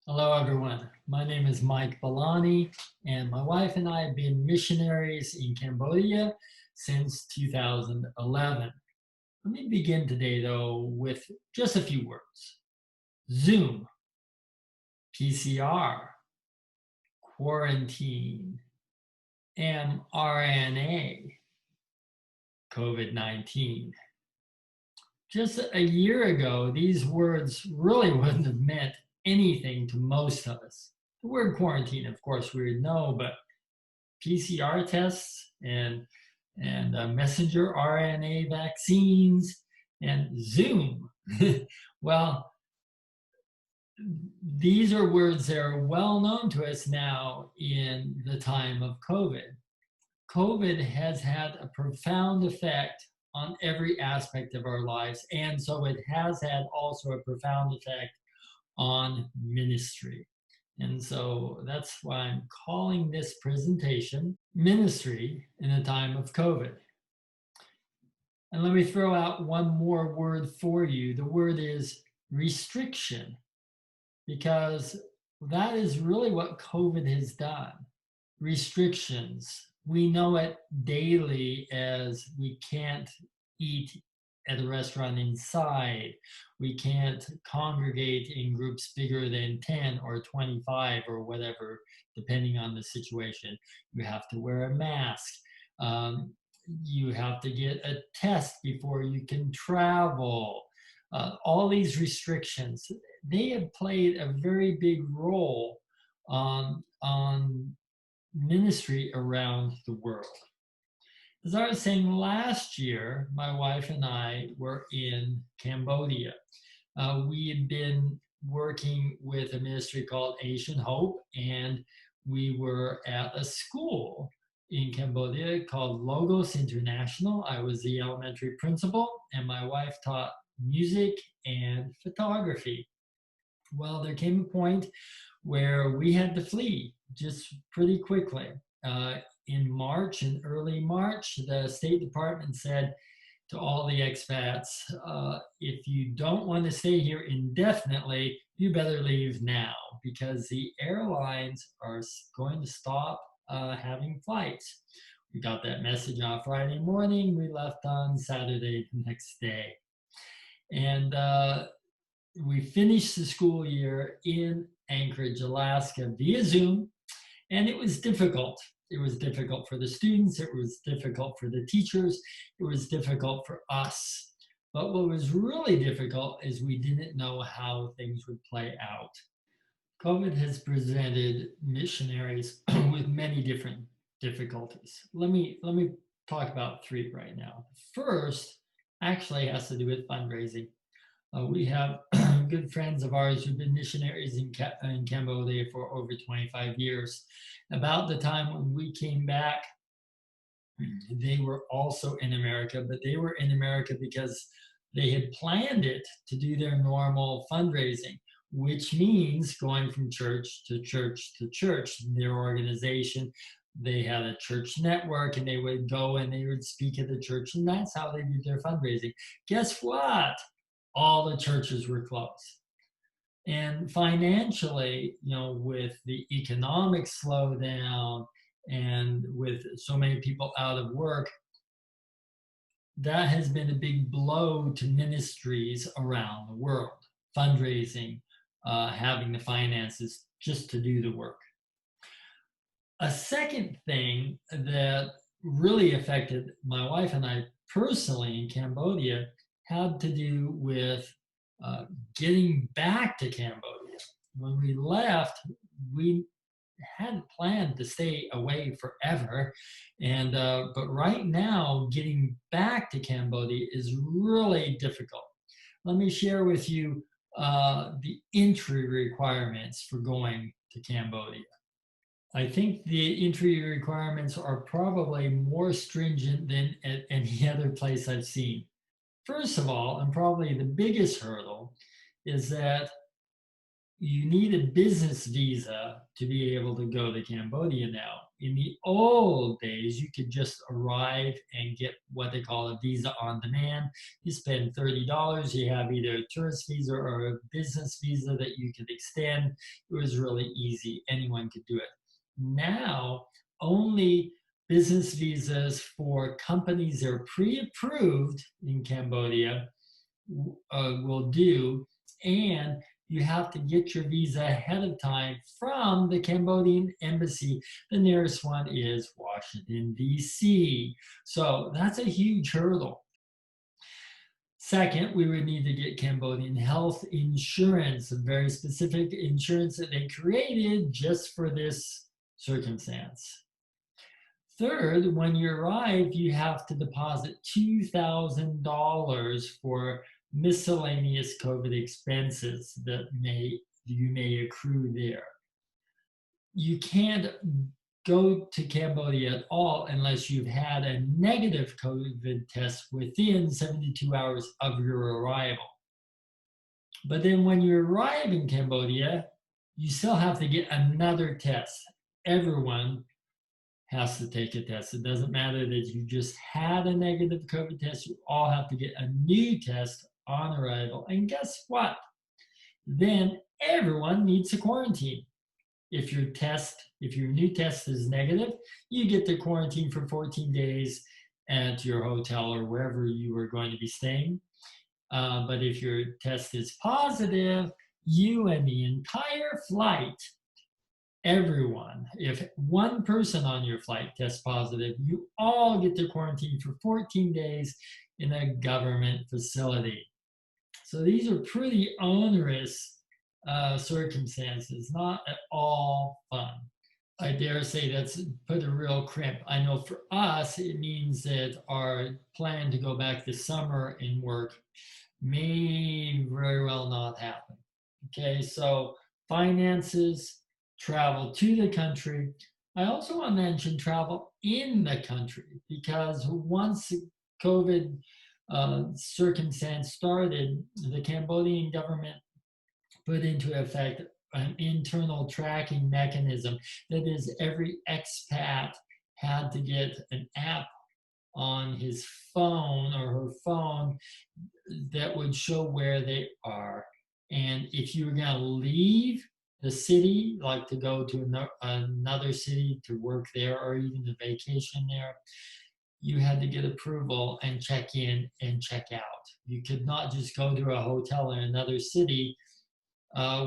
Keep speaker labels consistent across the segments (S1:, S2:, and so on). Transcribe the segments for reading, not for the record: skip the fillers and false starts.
S1: Hello, everyone. My name is Mike Belloni, and my wife and I have been missionaries in Cambodia since 2011. Let me begin today, though, with just a few words. Zoom, PCR, quarantine, mRNA, COVID-19. Just a year ago, these words really wouldn't have meant anything to most of us. The word quarantine, of course, we would know, but PCR tests and messenger RNA vaccines and Zoom. Well, these are words that are well known to us now in the time of COVID. COVID has had a profound effect on every aspect of our lives, and so it has had also a profound effect on ministry. And so that's why I'm calling this presentation Ministry in a Time of COVID. And let me throw out one more word for you. The word is restriction, because that is really what COVID has done. Restrictions. We know it daily as we can't eat at a restaurant inside. We can't congregate in groups bigger than 10 or 25 or whatever, depending on the situation. You have to wear a mask. Um, you have to get a test before you can travel. All these restrictions, they have played a very big role on ministry around the world. As I was saying, last year, my wife and I were in Cambodia. We had been working with a ministry called Asian Hope, and we were at a school in Cambodia called Logos International. I was the elementary principal, and my wife taught music and photography. Well, there came a point where we had to flee just pretty quickly. In March, in early March, the State Department said to all the expats, if you don't want to stay here indefinitely, you better leave now because the airlines are going to stop having flights. We got that message on Friday morning. We left on Saturday the next day. And we finished the school year in Anchorage, Alaska via Zoom, and it was difficult. It was difficult for the students, it was difficult for the teachers, it was difficult for us. But what was really difficult is we didn't know how things would play out. COVID has presented missionaries with many different difficulties. Let me talk about three right now. First actually has to do with fundraising. We have good friends of ours who've been missionaries in Cambodia for over 25 years. About the time when we came back, they were also in America, but they were in America because they had planned it to do their normal fundraising, which means going from church to church to church. Their organization, they had a church network, and they would go and they would speak at the church, and that's how they did their fundraising. Guess what? All the churches were closed. And financially, with the economic slowdown and with so many people out of work, that has been a big blow to ministries around the world, fundraising, having the finances just to do the work. A second thing that really affected my wife and I personally in Cambodia had to do with getting back to Cambodia. When we left, we hadn't planned to stay away forever, and but right now, getting back to Cambodia is really difficult. Let me share with you the entry requirements for going to Cambodia. I think the entry requirements are probably more stringent than at any other place I've seen. First of all, and probably the biggest hurdle, is that you need a business visa to be able to go to Cambodia now. In the old days, you could just arrive and get what they call a visa on demand. You spend $30, you have either a tourist visa or a business visa that you could extend. It was really easy, anyone could do it. Now, only business visas for companies that are pre-approved in Cambodia will do, and you have to get your visa ahead of time from the Cambodian embassy. The nearest one is Washington, D.C. So that's a huge hurdle. Second, we would need to get Cambodian health insurance, a very specific insurance that they created just for this circumstance. Third, when you arrive, you have to deposit $2,000 for miscellaneous COVID expenses that you may accrue there. You can't go to Cambodia at all unless you've had a negative COVID test within 72 hours of your arrival. But then when you arrive in Cambodia, you still have to get another test. Everyone has to take a test. It doesn't matter that you just had a negative COVID test. You all have to get a new test on arrival. And guess what? Then everyone needs to quarantine. If your new test is negative, you get to quarantine for 14 days at your hotel or wherever you are going to be staying. But if your test is positive, you and the entire flight, everyone, if one person on your flight tests positive, you all get to quarantine for 14 days in a government facility. So these are pretty onerous circumstances, not at all fun. I dare say that's put a real crimp. I know for us, it means that our plan to go back this summer and work may very well not happen. Okay, so finances, travel to the country. I also want to mention travel in the country, because once COVID circumstance started, the Cambodian government put into effect an internal tracking mechanism. That is, every expat had to get an app on his phone or her phone that would show where they are. And if you were going to leave the city, like to go to another city to work there or even a vacation there, you had to get approval and check in and check out. You could not just go to a hotel in another city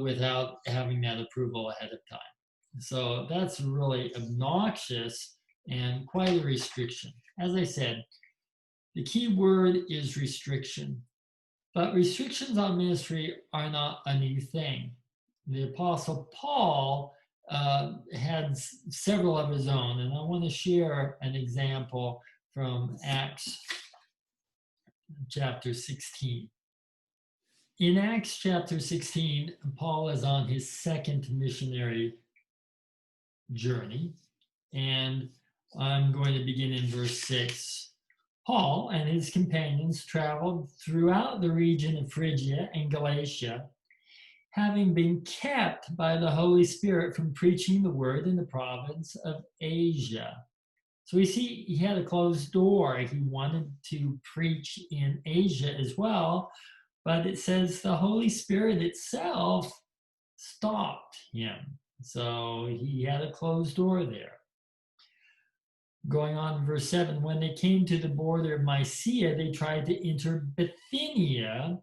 S1: without having that approval ahead of time. So that's really obnoxious and quite a restriction. As I said, the key word is restriction. But restrictions on ministry are not a new thing. The Apostle Paul had several of his own, and I want to share an example from Acts chapter 16. In Acts chapter 16, Paul is on his second missionary journey, and I'm going to begin in verse 6. Paul and his companions traveled throughout the region of Phrygia and Galatia, having been kept by the Holy Spirit from preaching the word in the province of Asia. So we see he had a closed door. He wanted to preach in Asia as well, but it says the Holy Spirit itself stopped him. So he had a closed door there. Going on in verse 7, when they came to the border of Mysia, they tried to enter Bithynia,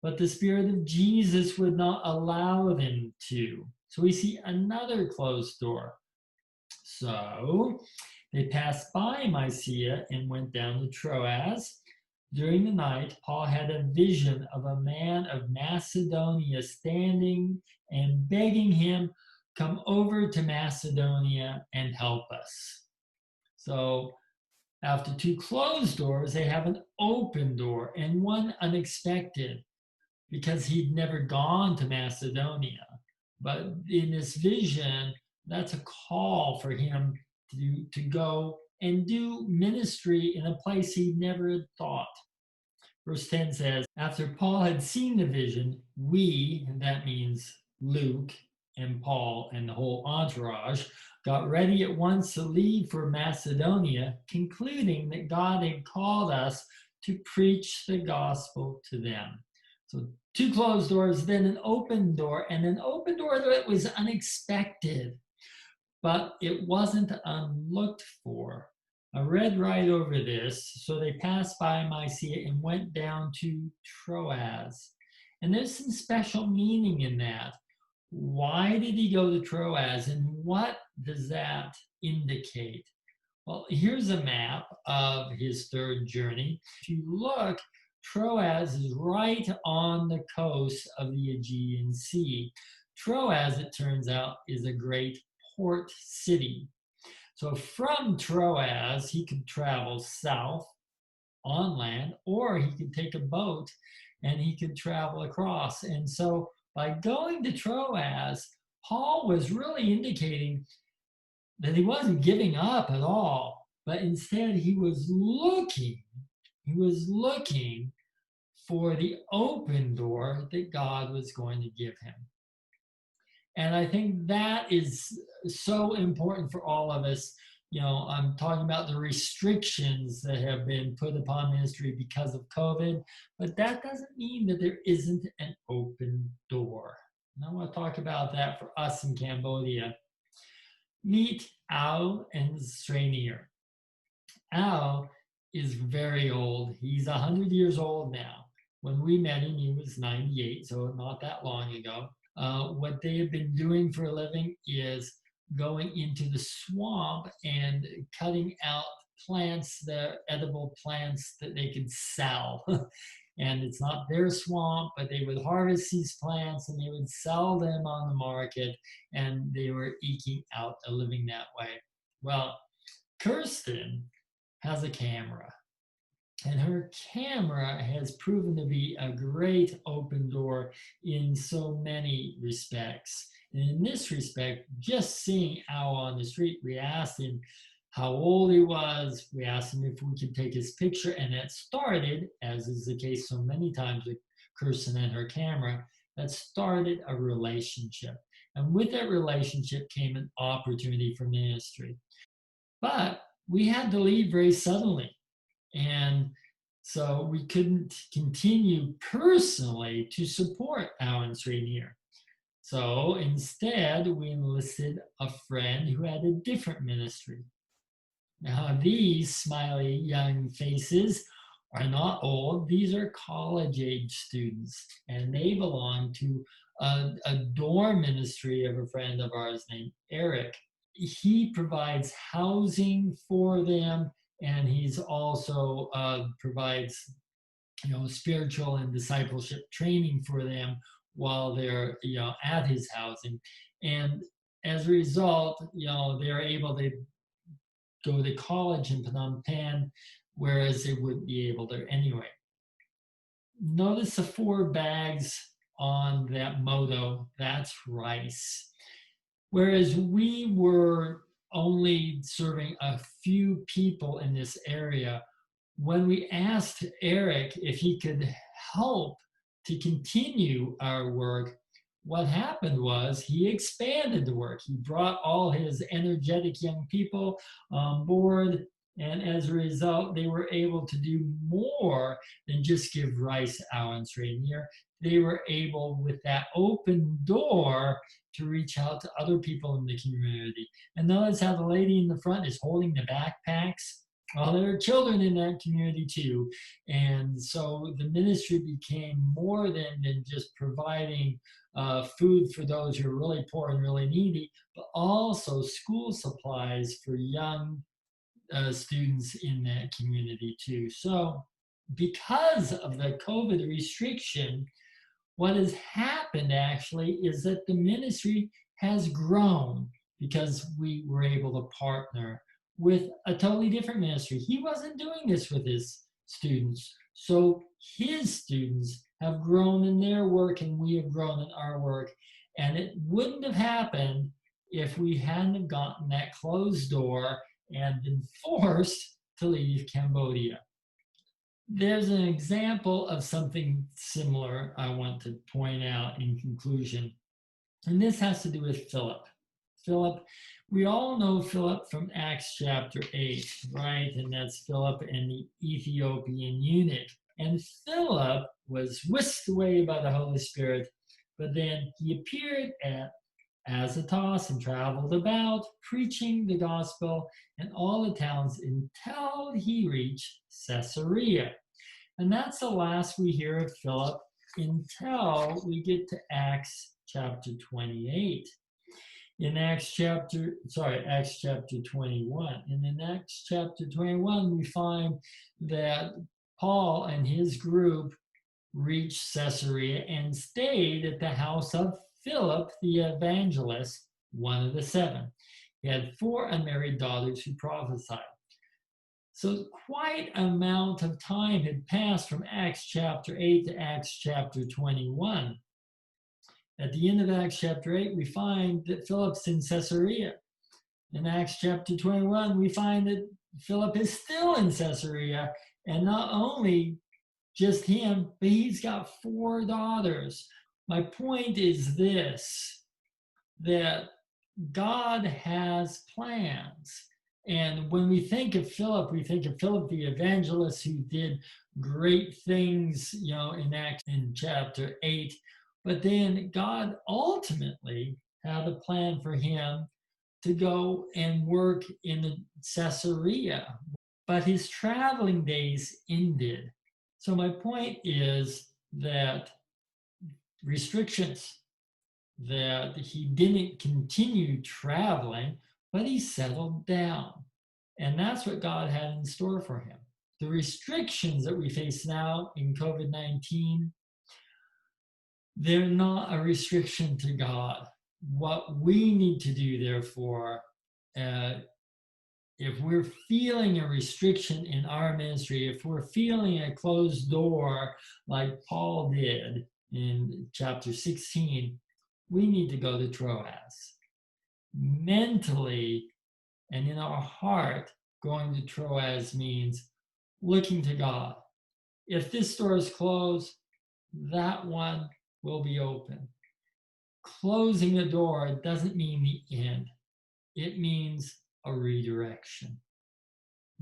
S1: but the Spirit of Jesus would not allow them to. So we see another closed door. So they passed by Mysia and went down to Troas. During the night, Paul had a vision of a man of Macedonia standing and begging him, "Come over to Macedonia and help us." So after two closed doors, they have an open door, and one unexpected, because he'd never gone to Macedonia. But in this vision, that's a call for him to go and do ministry in a place he never had thought. Verse 10 says, after Paul had seen the vision, we, and that means Luke and Paul and the whole entourage got ready at once to leave for Macedonia, concluding that God had called us to preach the gospel to them. So two closed doors, then an open door, and an open door that was unexpected, but it wasn't unlooked for. I read right over this. So they passed by Mysia and went down to Troas. And there's some special meaning in that. Why did he go to Troas, and what does that indicate? Well, here's a map of his third journey. If you look, Troas is right on the coast of the Aegean Sea. Troas, it turns out, is a great port city. So from Troas, he could travel south on land, or he could take a boat and he could travel across. And so by going to Troas, Paul was really indicating that he wasn't giving up at all, but instead he was looking for the open door that God was going to give him. And I think that is so important for all of us. You know, I'm talking about the restrictions that have been put upon ministry because of COVID, but that doesn't mean that there isn't an open door. And I want to talk about that for us in Cambodia. Meet Ao and Strainier. Ao is very old. He's 100 years old now. When we met him, he was 98, so not that long ago. What they have been doing for a living is going into the swamp and cutting out plants, the edible plants that they could sell. And it's not their swamp, but they would harvest these plants and they would sell them on the market, and they were eking out a living that way. Well, Kirsten has a camera, and her camera has proven to be a great open door in so many respects. And in this respect, just seeing Ao on the street, we asked him how old he was. We asked him if we could take his picture, and that started, as is the case so many times with Kirsten and her camera, that started a relationship. And with that relationship came an opportunity for ministry. But we had to leave very suddenly. And so we couldn't continue personally to support Ao and Srinier. So instead, we enlisted a friend who had a different ministry. Now, these smiley young faces are not old. These are college age students, and they belong to a dorm ministry of a friend of ours named Eric. He provides housing for them, and he's also provides spiritual and discipleship training for them while they're at his housing. And as a result, they're able to go to college in Phnom Penh, whereas they wouldn't be able to anyway. Notice the 4 bags on that moto. That's rice. Whereas we were only serving a few people in this area, when we asked Eric if he could help to continue our work, what happened was he expanded the work. He brought all his energetic young people on board, and as a result, they were able to do more than just give rice, Ao and Srinier. They were able, with that open door, to reach out to other people in the community. And notice how the lady in the front is holding the backpacks. Well, there are children in that community too. And so the ministry became more than just providing food for those who are really poor and really needy, but also school supplies for young students in that community too. So because of the COVID restriction, what has happened actually is that the ministry has grown because we were able to partner with a totally different ministry. He wasn't doing this with his students. So his students have grown in their work and we have grown in our work. And it wouldn't have happened if we hadn't gotten that closed door and been forced to leave Cambodia. There's an example of something similar I want to point out in conclusion. And this has to do with Philip. Philip, we all know Philip from Acts chapter 8, right? And that's Philip and the Ethiopian eunuch. And Philip was whisked away by the Holy Spirit, but then he appeared at Azotus and traveled about, preaching the gospel in all the towns until he reached Caesarea. And that's the last we hear of Philip until we get to Acts chapter 28. In Acts chapter 21. And in Acts chapter 21, we find that Paul and his group reached Caesarea and stayed at the house of Philip the evangelist, one of the seven. He had 4 unmarried daughters who prophesied. So quite an amount of time had passed from Acts chapter 8 to Acts chapter 21. At the end of Acts chapter 8, we find that Philip's in Caesarea. In Acts chapter 21, we find that Philip is still in Caesarea, and not only just him, but he's got 4 daughters. My point is this, that God has plans. And when we think of Philip, we think of Philip the evangelist who did great things, in chapter 8. But then God ultimately had a plan for him to go and work in Caesarea. But his traveling days ended. So my point is that restrictions, that he didn't continue traveling, but he settled down. And that's what God had in store for him. The restrictions that we face now in COVID-19, they're not a restriction to God. What we need to do, therefore, if we're feeling a restriction in our ministry, if we're feeling a closed door like Paul did in chapter 16, we need to go to Troas. Mentally and in our heart, going to Troas means looking to God. If this door is closed, that one will be open. Closing the door doesn't mean the end. It means a redirection.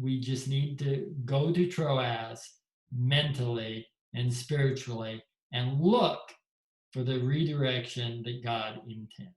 S1: We just need to go to Troas mentally and spiritually and look for the redirection that God intends.